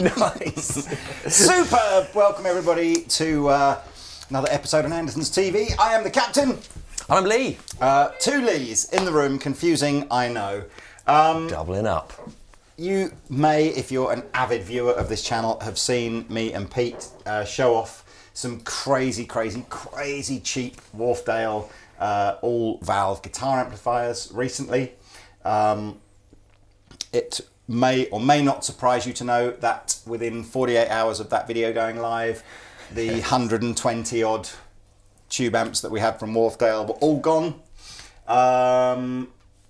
Nice. Superb. Welcome everybody to another episode on Andertons TV. I am the captain. I'm Lee. Two Lees in the room. Confusing, I know. Doubling up. You may, if you're an avid viewer of this channel, have seen me and Pete show off some crazy cheap Wharfedale all-valve guitar amplifiers recently. It may or may not surprise you to know that within 48 hours of that video going live, the 120 odd tube amps that we had from Wharfedale were all gone.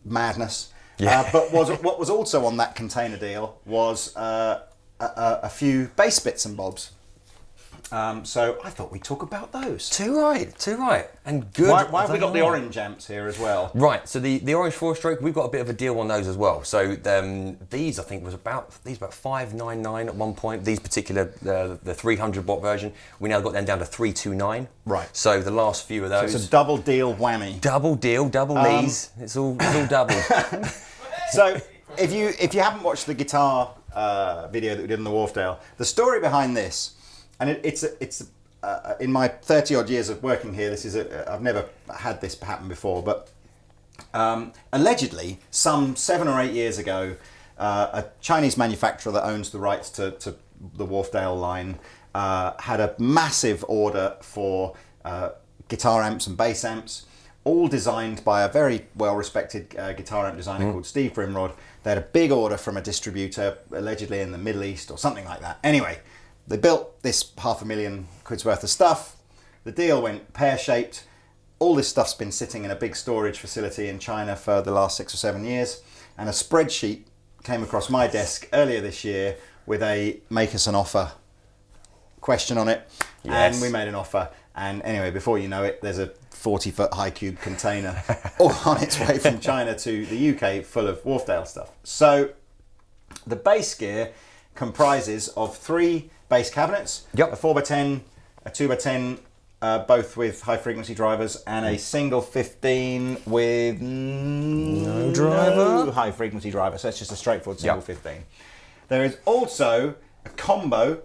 Madness. Yeah. But what was also on that container deal was a few bass bits and bobs. So I thought we'd talk about those. Too right. And good. Why have we got the orange amps here as well? Right, so the orange 4-stroke, we've got a bit of a deal on those as well. So these, I think, was about $599 at one point. These particular, the 300 watt version, we now got them down to $329. Right. So the last few of those. So it's a double deal whammy. Double deal, double Lees. It's all double. So if you haven't watched the guitar video that we did in the Wharfedale, the story behind this. And it's in my 30 odd years of working here, I've never had this happen before, but allegedly some 7 or 8 years ago, a Chinese manufacturer that owns the rights to the Wharfedale line had a massive order for guitar amps and bass amps, all designed by a very well-respected guitar amp designer called Steve Grimrod. They had a big order from a distributor, allegedly in the Middle East or something like that. Anyway, they built this £500,000 worth of stuff. The deal went pear-shaped. All this stuff's been sitting in a big storage facility in China for the last 6 or 7 years. And a spreadsheet came across my desk earlier this year with a make us an offer question on it. Yes. And we made an offer. And anyway, before you know it, there's a 40-foot high cube container all on its way from China to the UK full of Wharfedale stuff. So the bass gear comprises of 3 bass cabinets, yep. A 4x10, a 2x10, both with high frequency drivers, and a single 15 with no high frequency driver. So it's just a straightforward single 15. There is also a combo,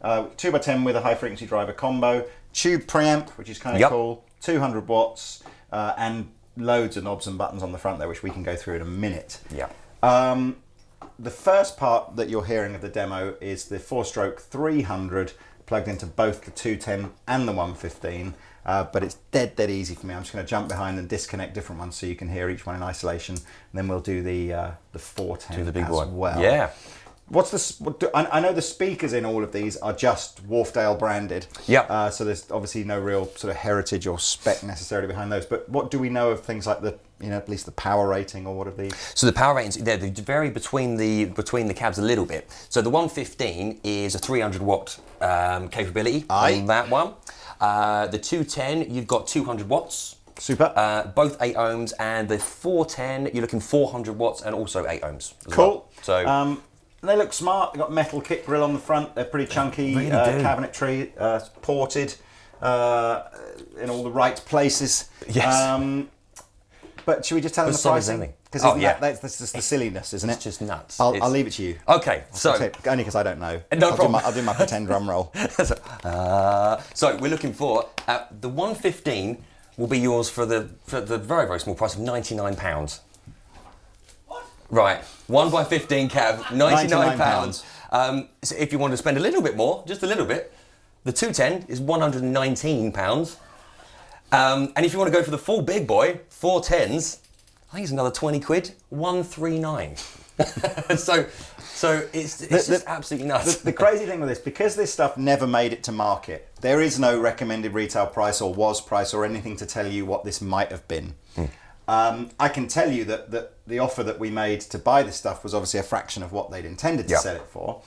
2x10 with a high frequency driver combo, tube preamp, which is kind of cool, 200 watts, and loads of knobs and buttons on the front there, which we can go through in a minute. Yeah. The first part that you're hearing of the demo is the 4-stroke 300 plugged into both the 210 and the 115, but it's dead easy for me. I'm just going to jump behind and disconnect different ones so you can hear each one in isolation, and then we'll do the 410 do the big as one. well. Yeah. I know the speakers in all of these are just Wharfedale branded. Yeah. So there's obviously no real sort of heritage or spec necessarily behind those. But what do we know of things like at least the power rating or what are these? So the power ratings, they vary between the cabs a little bit. So the 115 is a 300 watt capability on that one. The 210, you've got 200 watts. Super. Both 8 ohms, and the 410, you're looking 400 watts and also 8 ohms. Cool. Well. So. They look smart. They've got metal kick grill on the front. They're pretty chunky, really cabinetry, ported in all the right places. Yes. But should we just tell them the pricing? Because that's just the silliness, isn't it? It's just nuts. I'll leave it to you. Okay, so only because I don't know. No problem. I'll do my pretend drum roll. So we're looking for the 115 will be yours for the very, very small price of £99. Right, 1x15 cab, £99. So if you want to spend a little bit more, just a little bit, the 210 is £119. And if you want to go for the full big boy, 410s, I think it's another 20 quid, 139. So it's just absolutely nuts. The crazy thing with this, because this stuff never made it to market, there is no recommended retail price or was price or anything to tell you what this might have been. I can tell you that the offer that we made to buy this stuff was obviously a fraction of what they'd intended to sell it for.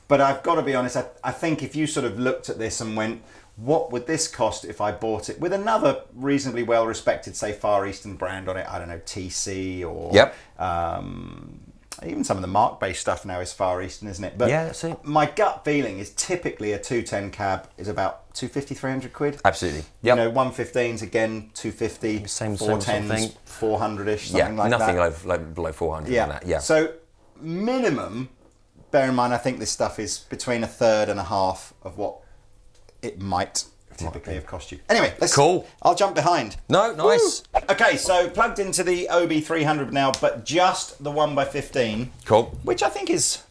But I've got to be honest, I think if you sort of looked at this and went, what would this cost if I bought it with another reasonably well-respected, say, Far Eastern brand on it, I don't know, TC or even some of the Mark-based stuff now is Far Eastern, isn't it? But yeah, that's it. My gut feeling is typically a 210 cab is about 250, 300 quid. Absolutely. Yep. You know, 115s again, 250, same 410s, 400-ish, something like nothing that. like below 400 on that. Yeah. So minimum, bear in mind, I think this stuff is between a third and a half of what it might typically have cost you. Anyway, I'll jump behind. No, nice. Woo! Okay, so plugged into the OB300 now, but just the 1x15. Cool. Which I think is,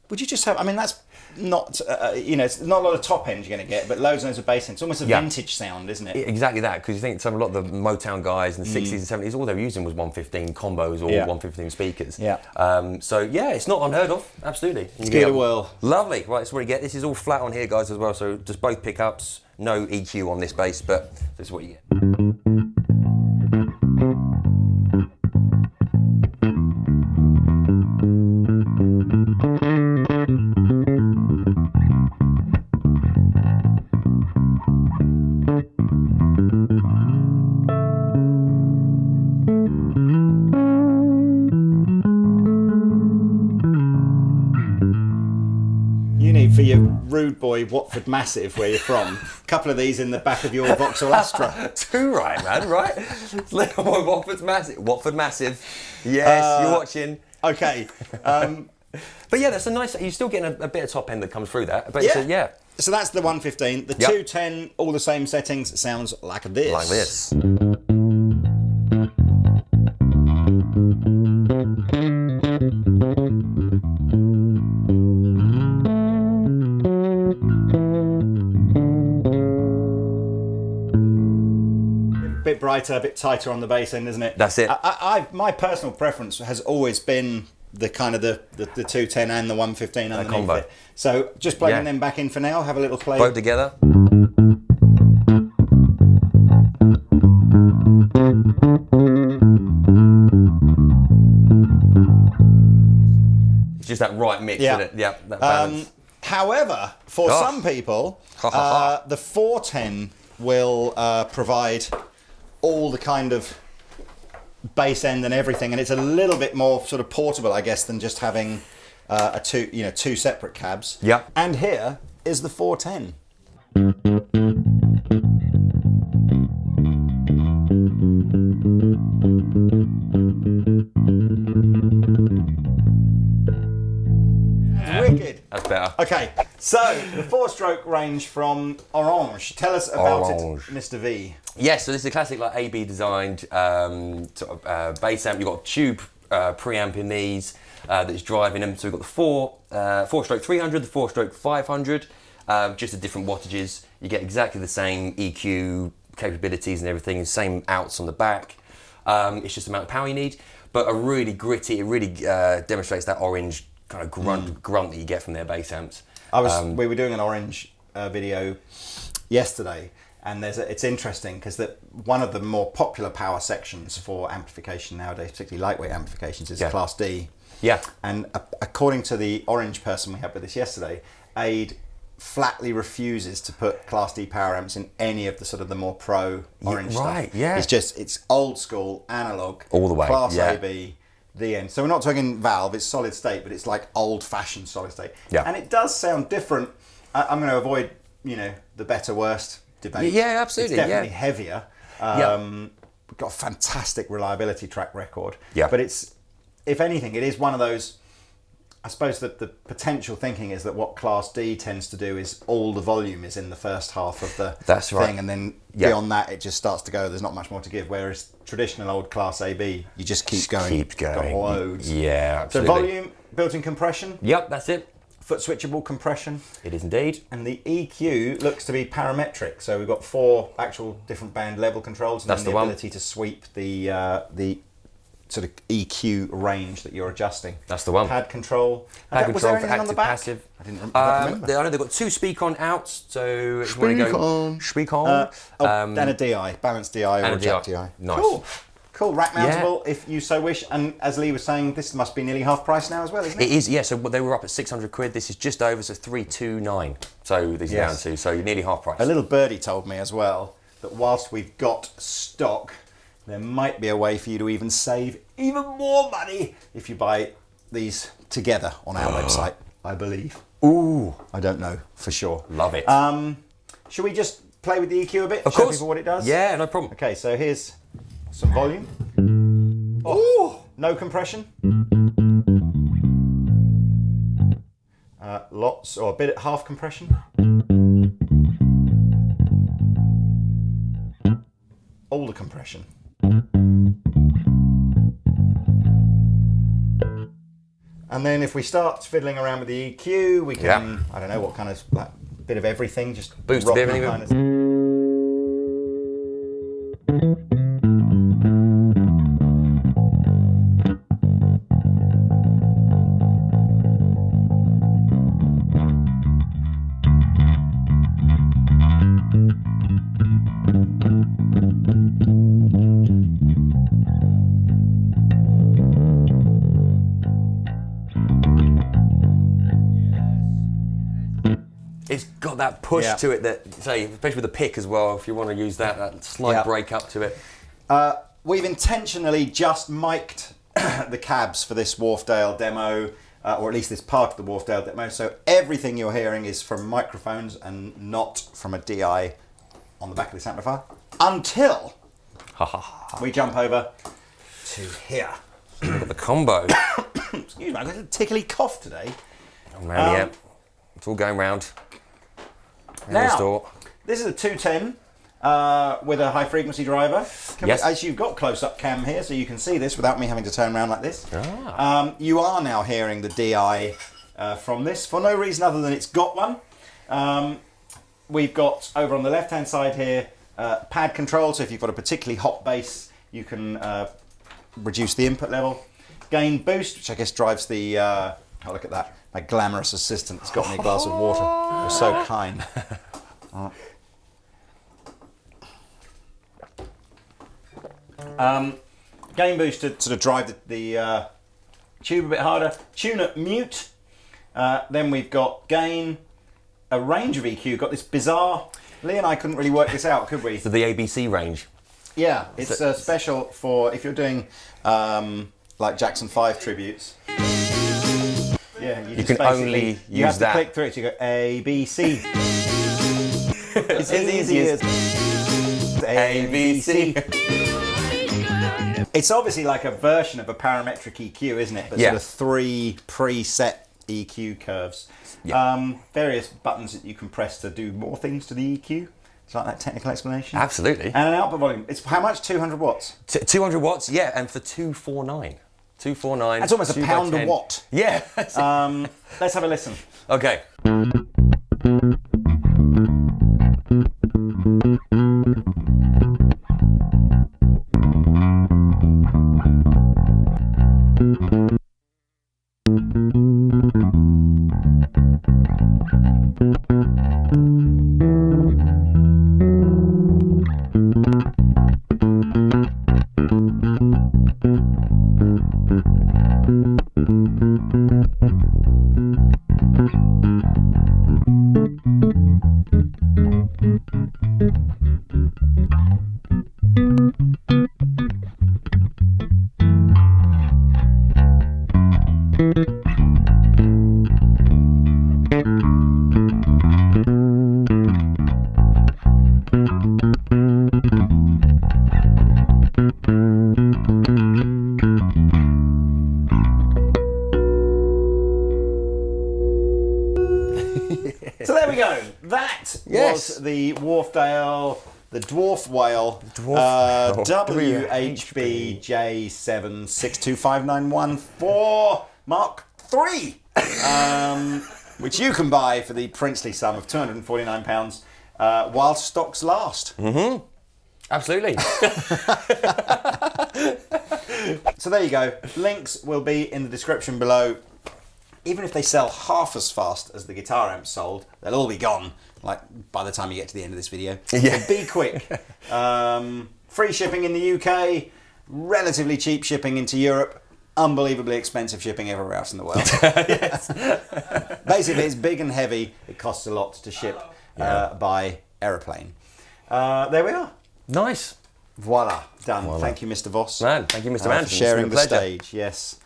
would you just have, I mean, that's not, it's not a lot of top end you're going to get, but loads and loads of bass end. It's almost a vintage sound, isn't it? Exactly that, because you think a lot of the Motown guys in the 60s and 70s, all they were using was 115 combos or 115 speakers. Yeah. So yeah, it's not unheard of, absolutely. Let's give it a whirl. Lovely. Right, that's what you get. This is all flat on here, guys, as well, so just both pickups, no EQ on this bass, but this is what you get. For your rude boy Watford Massive, where you're from, a couple of these in the back of your Vauxhall Astra. Too right, man, right? Watford's Massive. Watford Massive. Yes, you're watching. Okay. But yeah, that's a nice, you're still getting a bit of top end that comes through that. But yeah. So that's the 115. The 210, all the same settings, sounds like this. Like this. Bit brighter, a bit tighter on the bass end, isn't it? That's it. My personal preference has always been the kind of the 210 and the 115 underneath combo. it. So just plugging them back in for now. Have a little play. Both together. It's just that right mix, isn't it? Yeah, that balance. However, for some people, the 410 will provide all the kind of bass end and everything, and it's a little bit more sort of portable, I guess, than just having two separate cabs. Yeah. And here is the 410. Wicked. That's better. Okay, so the 4-stroke range from Orange. Tell us about it, Mr. V. Yes, so this is a classic like AB designed sort of bass amp. You've got tube preamp in these that's driving them. So we've got the 4-stroke 300, the 4-stroke 500, just at different wattages. You get exactly the same EQ capabilities and everything, same outs on the back. It's just the amount of power you need, but a really gritty, it really demonstrates that Orange kind of grunt that you get from their bass amps. We were doing an Orange video yesterday, and it's interesting because one of the more popular power sections for amplification nowadays, particularly lightweight amplifications, is Class D. Yeah. And according to the Orange person we had with us yesterday, Aid flatly refuses to put Class D power amps in any of the sort of the more pro Orange stuff. Right, yeah. It's old school, analog, all the way, Class AB, the end. So we're not talking valve, it's solid state, but it's like old fashioned solid state. Yeah. And it does sound different. I'm going to avoid, the better worst debate. Yeah, absolutely. It's definitely heavier. We've got a fantastic reliability track record. Yeah. But if anything, it is one of those. I suppose that the potential thinking is that what Class D tends to do is all the volume is in the first half of the thing, and then beyond that it just starts to go. There's not much more to give. Whereas traditional old Class AB, you just keep going. Keeps going. Got loads. Yeah, absolutely. So volume, built-in compression. Yep, that's it. foot switchable compression. It is indeed. And the EQ looks to be parametric. So we've got 4 actual different band level controls, and That's then the one. ability to sweep the sort of EQ range that you're adjusting. That's the one. Pad control. Pad Was there control for anything on the active, back? passive. I don't remember. I know they've got 2 speak-on outs, so if you want to go... Speak-on. And a DI, balanced DI or a jack DI. Nice. Cool. Cool, rack mountable if you so wish. And as Lee was saying, this must be nearly half price now as well, isn't it? It is, yeah. So they were up at 600 quid. This is just over, so 329. So these are down to, so you're nearly half price. A little birdie told me as well that whilst we've got stock, there might be a way for you to even save even more money if you buy these together on our website, I believe. Ooh. I don't know for sure. Love it. Should we just play with the EQ a bit? Of Show course. people what it does? Yeah, no problem. Okay, so here's some volume. Oh, no compression. Lots, or a bit at half compression. All the compression. And then if we start fiddling around with the EQ, we can, I don't know what kind of, like, bit of everything, just boost a bit of everything. It's got that push to it that, say, especially with the pick as well, if you want to use that slight break up to it. We've intentionally just mic'd the cabs for this Wharfedale demo, or at least this part of the Wharfedale demo, so everything you're hearing is from microphones and not from a DI on the back of this amplifier, until we jump over to here. We've got the combo. Excuse me, I've got a tickly cough today. Oh man, yeah. It's all going round. Now, this is a 210 with a high frequency driver. As you've got close-up cam here, so you can see this without me having to turn around like this. You are now hearing the DI from this for no reason other than it's got one. We've got over on the left-hand side here pad control, so if you've got a particularly hot bass, you can reduce the input level. Gain boost, which I guess drives the... oh, look at that. My glamorous assistant has got me a glass of water. You're so kind. Gain boost to sort of drive the tube a bit harder. Tune at mute. Then we've got gain, a range of EQ. Got this bizarre... Lee and I couldn't really work this out, could we? So the ABC range. Yeah, it's special for if you're doing like Jackson 5 tributes. Yeah, you can only you use have that. To click through it. So you go A, B, C. It's as easy as A, B, C. It's obviously like a version of a parametric EQ, isn't it? But sort of 3 preset EQ curves. Yeah. Various buttons that you can press to do more things to the EQ. It's like that technical explanation. Absolutely. And an output volume. It's how much? 200 watts? 200 watts, yeah, and for 249. 249. That's almost a pound a watt. Yeah. Let's have a listen. Okay. So there we go. That was the Wharfedale, the Dwarf Whale, WHBJ762591 for Mark 3. which you can buy for the princely sum of £249 while stocks last. Mm-hmm. Absolutely. So there you go. Links will be in the description below. Even if they sell half as fast as the guitar amps sold, they'll all be gone, like by the time you get to the end of this video. Yeah. So be quick. Free shipping in the UK, relatively cheap shipping into Europe, unbelievably expensive shipping everywhere else in the world. Basically, it's big and heavy. It costs a lot to ship by aeroplane. There we are. Nice. Voila, done. Thank you, Mr. Voss. Man, thank you, Mr. For Anderton. sharing the It's been a pleasure. stage, yes.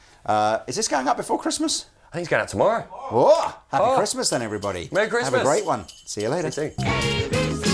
Is this going up before Christmas? I think it's going out tomorrow. Oh, happy Christmas then, everybody. Merry Christmas. Have a great one. See you later. See you soon.